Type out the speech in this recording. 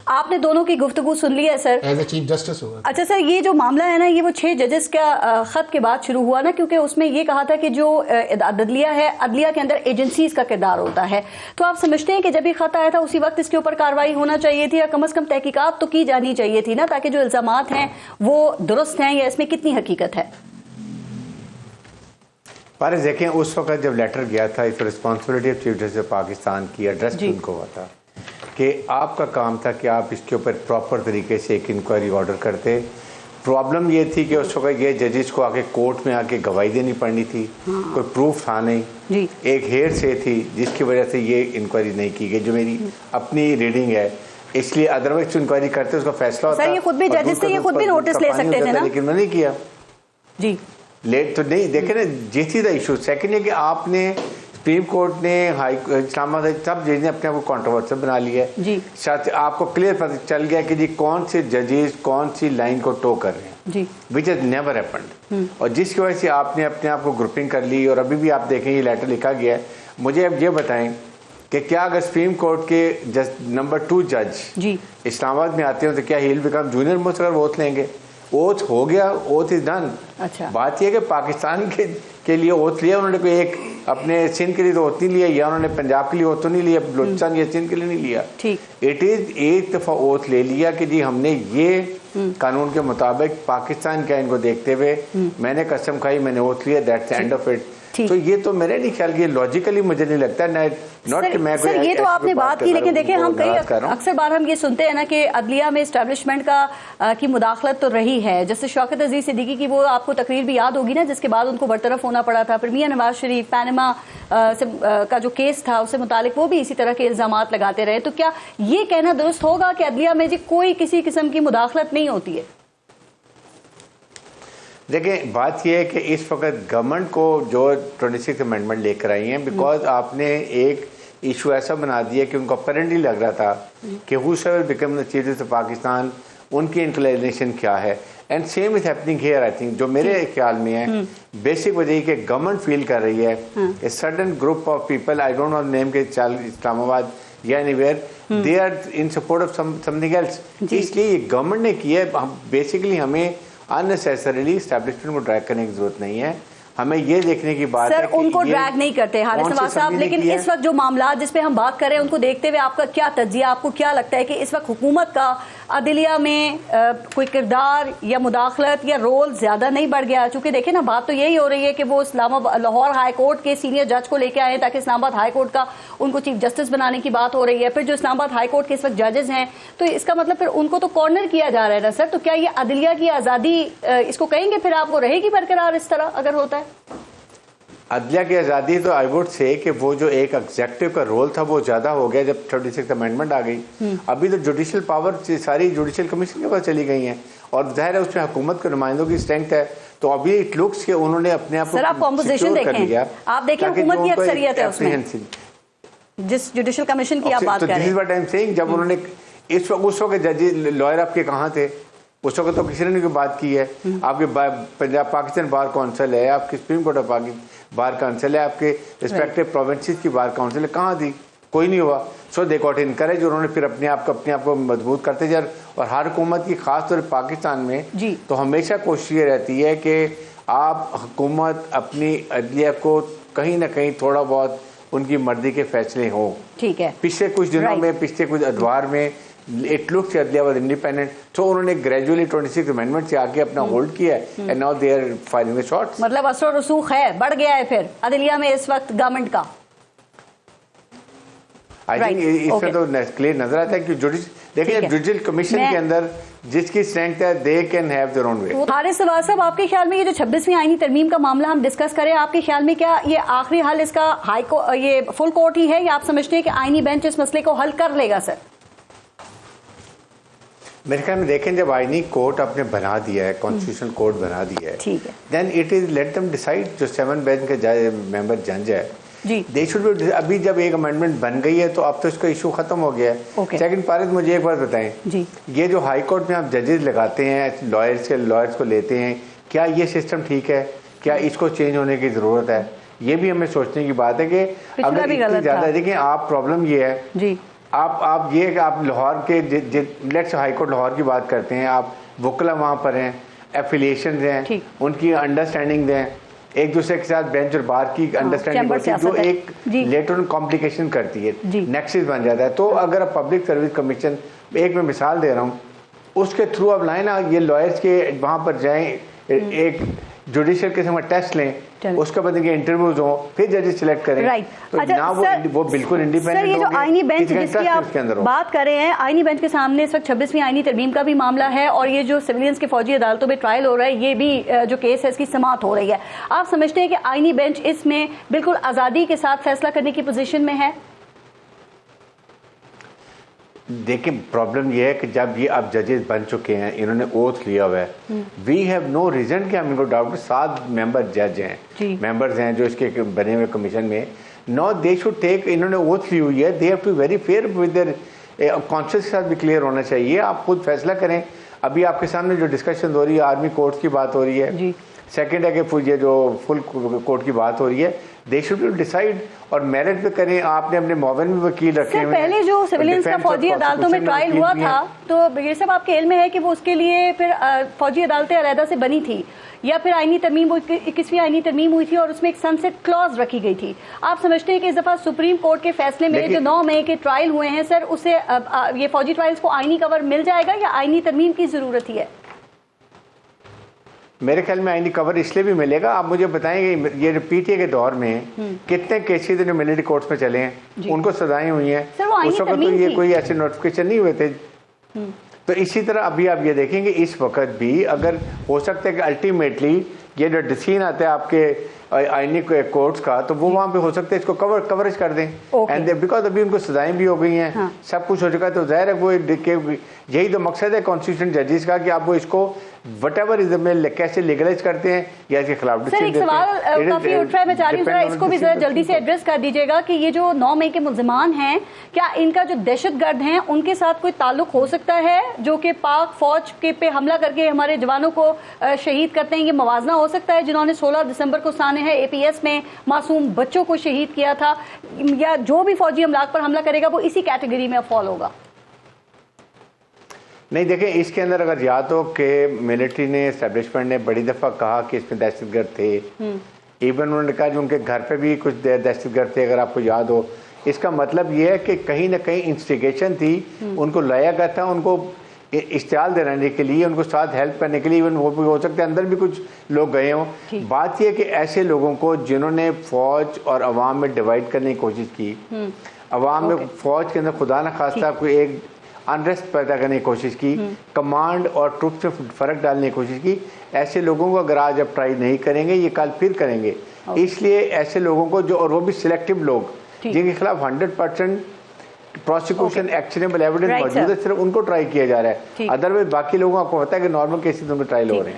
आपने दोनों की गुफ्तगू सुन ली है sir, as a chief justice हुआ। अच्छा सर, ये जो मामला है ना, ये वो 6 जजेस का खत के बाद शुरू हुआ ना, क्योंकि उसमें ये कहा था कि जो अदलिया है, अदलिया के अंदर एजेंसीज का किरदार होता है। तो आप समझते हैं कि जब ये खत आया था उसी वक्त इसके ऊपर कार्रवाई होना चाहिए थी, या कम से कम तहकीकात तो की जानी चाहिए थी ना, ताकि जो इल्जामात हैं वो दुरुस्त हैं या इसमें कितनी हकीकत है? पर देखें, उस वक्त जब लेटर गया था, इस responsibility of chief justice Pakistan की एड्रेस उनको हुआ था कि आपका काम था कि आप इसके ऊपर प्रॉपर तरीके से एक इंक्वायरी ऑर्डर करते। प्रॉब्लम ये थी कि उस वक्त ये जजेस को आके कोर्ट में आके गवाही देनी पड़नी थी, कोई प्रूफ था नहीं, एक हेयर से थी, जिसकी वजह से ये इंक्वायरी नहीं की गई, जो मेरी अपनी रीडिंग है। इसलिए अदरवाइज इंक्वायरी करते उसका फैसला होता। सर, ये खुद भी जजेस से ये खुद भी नोटिस ले सकते थे ना, लेकिन मैंने नहीं किया जी। लेट तो नहीं देखे ना, जिस द इशू। सेकंड है कि आपने सुप्रीम कोर्ट ने इस्लामाबाद सब जज ने अपने आप को कॉन्ट्रोवर्शियल बना लिया है जी। साथ आपको क्लियर पता चल गया कि जी कौन से जजेस कौन सी लाइन को टो कर रहे हैं जी, विच इज नेवर हैपेंड, और जिसकी वजह से आपने अपने आप को ग्रुपिंग कर ली। और अभी भी आप देखें ये लेटर लिखा गया है। मुझे अब ये बताएं कि क्या अगर सुप्रीम कोर्ट के नंबर 2 जज जी इस्लामाबाद में आते हो तो क्या he will become junior most अगर वोट लेंगे? ओथ हो गया, ओथ इज डन। अच्छा, बात यह कि पाकिस्तान के लिए ओथ लिया उन्होंने, कोई एक अपने सिंध के लिए तो ओथ नहीं लिया, या उन्होंने पंजाब के लिए ओथ तो नहीं लिया, बलूचिस्तान या सिंध के लिए नहीं लिया। ठीक, इट इज एक दफा ओथ ले लिया कि जी हमने ये कानून के मुताबिक पाकिस्तान का इनको देखते हुए मैंने कसम खाई, मैंने ओथ लिया, that's the end of it. तो ये तो मेरे नहीं ख्याल कि लॉजिकली मुझे नहीं लगता नॉट कि मैं सर, ये तो आपने बात की, लेकिन देखिए हम कई अक्सर बार हम ये सुनते हैं ना कि अदलिया में एस्टेब्लिशमेंट की मुदाखलत तो रही है। जैसे शौकत अजीज सिद्दीकी की वो आपको तकरीर भी याद होगी ना, जिसके बाद उनको बरतरफ होना पड़ा था। फिर मियां नवाज शरीफ पैनमा का जो केस था उससे मुतालिक वो भी इसी तरह के इल्जामात लगाते रहे। तो क्या ये कहना दुरुस्त होगा कि अदलिया में जी कोई किसी किस्म की मुदाखलत नहीं होती है? देखिए, बात यह है कि इस वक्त गवर्नमेंट को जो 26 अमेंडमेंट लेकर आई हैं, बिकॉज आपने एक इशू ऐसा बना दिया कि उनको अपेरेंटली लग रहा था कि whoever become the chief justice of Pakistan, उनकी इंक्लिनेशन क्या है। And same is happening here. I think जो मेरे ख्याल में है, बेसिक वजह कि गवर्नमेंट फील कर रही है a certain group of people, I don't know name के, इस्लामाबाद या anywhere, they are in support of something else. इसलिए ये गवर्नमेंट ने किया है। बेसिकली हमें अननेसेसरीली एस्टैब्लिशमेंट को ड्रैग करने की जरूरत नहीं है। हमें ये देखने की बात है कि उनको ड्रैग नहीं करते हारिस नवाज साहब, लेकिन इस वक्त जो मामला जिस पे हम बात कर रहे हैं उनको देखते हुए आपका क्या तज्जिया, आपको क्या लगता है कि इस वक्त हुकूमत का अदलिया में कोई किरदार या मुदाखलत या रोल ज्यादा नहीं बढ़ गया? चूंकि देखें ना, बात तो यही हो रही है कि वो लाहौर हाई कोर्ट के सीनियर जज को लेके आए ताकि इस्लामाबाद हाई कोर्ट का उनको चीफ जस्टिस बनाने की बात हो रही है। फिर जो इस्लामाबाद हाई कोर्ट के इस वक्त जजेस हैं, तो इसका मतलब फिर उनको तो कॉर्नर किया जा रहा है ना सर। तो क्या ये अदलिया की आजादी इसको कहेंगे फिर आपको रहेगी बरकरार इस तरह अगर होता है? अदलिया की आज़ादी तो आई वुड से कि वो जो एक एग्जेक्टिव का रोल था वो ज़्यादा हो गया जब 36 अमेंडमेंट आ गई। अभी तो जुडिशल पावर सारी जुडिशल कमीशन के पास चली गई हैं, और जाहिर है उसमें हुकूमत के नुमाइंदों की स्ट्रेंथ है। तो अभी इट लुक्स के उन्होंने अपने आप को सिक्योर कर लिया। आप देखें हुकूमत की अक्सरियत है उसमें, जिस जुडिशल कमीशन की आप बात कर रहे हैं। जब उन्होंने उस वक्त जज लॉयर आपके कहाँ थे? उस वक्त तो किसी ने नहीं बात की है। आपके पंजाब पाकिस्तान बार काउंसिल है, आपकी supreme court of bar council है, आपके रिस्पेक्टिव प्रोविंसेस की बार काउंसिल है, कहाँ थी? कोई नहीं हुआ। सो दे गॉट इनकरेज, उन्होंने फिर अपने आप को मजबूत करते जा। और हर हुकूमत की खास तौर पर पाकिस्तान में तो हमेशा कोशिश ये रहती है कि आप हुकूमत अपनी अदलिया को कहीं ना कहीं थोड़ा बहुत उनकी मर्जी के फैसले हों। ठीक है, पिछले कुछ दिनों में, पिछले कुछ अदवार में इट लुक्स अदलिया वाज इंडिपेंडेंट, तो उन्होंने ग्रेजुअली 26 अमेंडमेंट से आके अपना होल्ड किया है, and now they are firing the shots. मतलब असर रसूख है, बढ़ गया है फिर अदलिया में इस वक्त गवर्नमेंट का। आई थिंक इसमें तो क्लियर नजर आता है कि देखिए जुडिशल कमीशन के अंदर जिसकी स्ट्रेंथ है, they can have their own way. Haris Nawaz साहब, आपके ख्याल में ये जो 26वीं आईनी तरमीम का मामला हम डिस्कस करें, आपके ख्याल में क्या ये आखिरी हल इसका ये फुल कोर्ट ही है, या आप समझते हैं कि आईनी बेंच इस मसले को हल कर लेगा? सर, मेरे ख्याल में देखें, जब आईनी कोर्ट आपने बना दिया है, कॉन्स्टिट्यूशनल कोर्ट बना दिया है, ठीक है, then it is let them decide. जो 7 बेंच के मेंबर जज है जी, दे शुड बी। अभी जब एक अमेंडमेंट बन गई है तो अब तो इसका इशू खत्म हो गया है। सेकंड पारित, मुझे एक बात बताएं जी, ये जो हाई कोर्ट में आप जजेस लगाते हैं, लॉयर्स को लेते हैं, क्या ये सिस्टम ठीक है? क्या इसको चेंज होने की जरूरत है? ये भी हमें सोचने की बात है कि अगर इतनी ज्यादा, देखिए आप प्रॉब्लम ये है जी आप ये कि आप लाहौर के लेट्स हाई कोर्ट लाहौर की बात करते हैं, आप वकला वहाँ पर हैं, एफिलिएशन हैं, उनकी अंडरस्टैंडिंग दें, एक दूसरे के साथ बेंच और बार की अंडरस्टैंडिंग होती है जो एक लेटर कॉम्प्लिकेशन करती है, नेक्सस बन जाता है। तो अगर आप पब्लिक सर्विस कमीशन, एक मैं मिसाल दे रहा हूँ, उसके थ्रू आप लाए ना, ये लॉयर्स के वहाँ पर जाएं, एक जुडिशियल किस्म का टेस्ट लें, उसके बाद इनके इंटरव्यूज हो, फिर जजेस सिलेक्ट करें। राइट। तो अच्छा, ना वो बिल्कुल इंडिपेंडेंट। सर, ये जो आईनी बेंच जिसकी आप बात कर रहे हैं, आईनी बेंच के सामने इस वक्त 26वीं आईनी तरमीम का भी मामला है और ये जो सिविलियंस के फौजी अदालतों में ट्रायल हो रहा है, ये भी जो केस है इसकी समाअत हो रही है। आप समझते हैं कि आईनी बेंच इसमें बिल्कुल आज़ादी के साथ फैसला करने की पोजीशन में है? देखिए, प्रॉब्लम यह है कि जब ये अब जजेस बन चुके हैं, इन्होंने ओथ लिया हुआ है, वी हैव नो रीजन कि हम इनको डाउट, 7 मेंबर जज हैं, मेंबर्स हैं जो इसके बने हुए कमीशन में, नो दे शुड टेक, इन्होंने ओथ ली हुई है, they have to very fair with their conscious के साथ भी क्लियर होना चाहिए। आप खुद फैसला करें। अभी आपके सामने जो डिस्कशन हो रही है, आर्मी कोर्ट्स की बात हो रही है, सेकेंड है कि ये जो फुल कोर्ट की बात हो रही है, दे शुड डिसाइड और मेरिट पे करें। आपने अपने मोवन में वकील रखे हुए। पहले जो सिविलियंस का फौजी अदालतों में ट्रायल हुआ था, तो ये सब आपके इल्म में है कि वो उसके लिए फिर फौजी अदालतें अलहदा से बनी थी या फिर आईनी तरमीम 21वीं आईनी तरमीम हुई थी और उसमें एक सनसेट क्लॉज रखी गई थी? आप समझते हैं कि इस दफा सुप्रीम कोर्ट के फैसले में जो 9 मई के ट्रायल हुए हैं सर, उससे ये फौजी ट्रायल्स को आईनी कवर मिल जाएगा या आईनी तरमीम की जरूरत ही है? मेरे ख्याल में आईनी कवर इसलिए भी मिलेगा। आप मुझे बताएंगे ये पीटीए के दौर में कितने केसेस जो मिलिट्री कोर्ट्स में चले हैं, उनको सजाएं हुई हैं, उस वक्त तो ये कोई ऐसे नोटिफिकेशन नहीं हुए थे। तो इसी तरह अभी आप ये देखेंगे इस वक्त भी अगर हो सकता है कि अल्टीमेटली ये जो डिसीजन आता है आपके आईनी कोर्ट्स का, तो वो वहाँ पे हो सकता है इसको कवरेज कर दें, एंड बिकॉज अभी उनको सजाएं भी हो गई हैं, सब कुछ हो चुका है, तो जाहिर है वो यही तो मकसद है कॉन्स्टिट्यूशन जजेस का कि आप वो इसको वटेवर इज में कैसे लीगलाइज करते हैं या इसके खिलाफ डिसीजन देते हैं। सवाल काफी उठ रहा है, मैं चाह रही हूँ इसको भी जरा जल्दी से एड्रेस कर दीजिएगा कि ये जो 9 मई के मुल्जिमान हैं, क्या इनका जो दहशतगर्द हैं उनके साथ कोई ताल्लुक हो सकता है जो कि पाक फौज के पे हमला करके हमारे जवानों को शहीद करते हैं? ये मवाजना हो सकता है जिन्होंने 16 दिसंबर को साने है एपीएस में मासूम बच्चों को शहीद किया था, या जो भी फौजी अमलाक पर हमला करेगा वो इसी कैटेगरी में फॉल होगा? नहीं, देखें, इसके अंदर अगर याद हो कि मिलिट्री ने, एस्टेब्लिशमेंट ने बड़ी दफ़ा कहा कि इसमें दहशतगर्द थे, इवन उन्होंने कहा जो उनके घर पे भी कुछ दहशतगर्द थे, अगर आपको याद हो। इसका मतलब ये है कि कहीं ना कहीं इंस्टिगेशन थी, उनको लाया गया था, उनको इश्तियाल दिलाने के लिए, उनको साथ हेल्प करने के लिए, इवन वो भी हो सकता है अंदर भी कुछ लोग गए हों। बात यह है कि ऐसे लोगों को जिन्होंने फौज और अवाम में डिवाइड करने की कोशिश की, अवाम में फौज के अंदर खुदा न खास्ता कोई एक अनरेस्ट पैदा करने की कोशिश की, कमांड और ट्रुप्स में फ़र्क डालने की कोशिश की, ऐसे लोगों को अगर आज आप ट्राई नहीं करेंगे, ये कल फिर करेंगे। इसलिए ऐसे लोगों को जो, और वो भी सिलेक्टिव लोग जिनके खिलाफ 100% प्रोसिक्यूशन एक्शनेबल एविडेंस मौजूद है, सिर्फ उनको ट्राई किया जा रहा है। अदरवाइज बाकी लोगों को पता है कि नॉर्मल केसेस उनमें ट्रायल हो रहे हैं।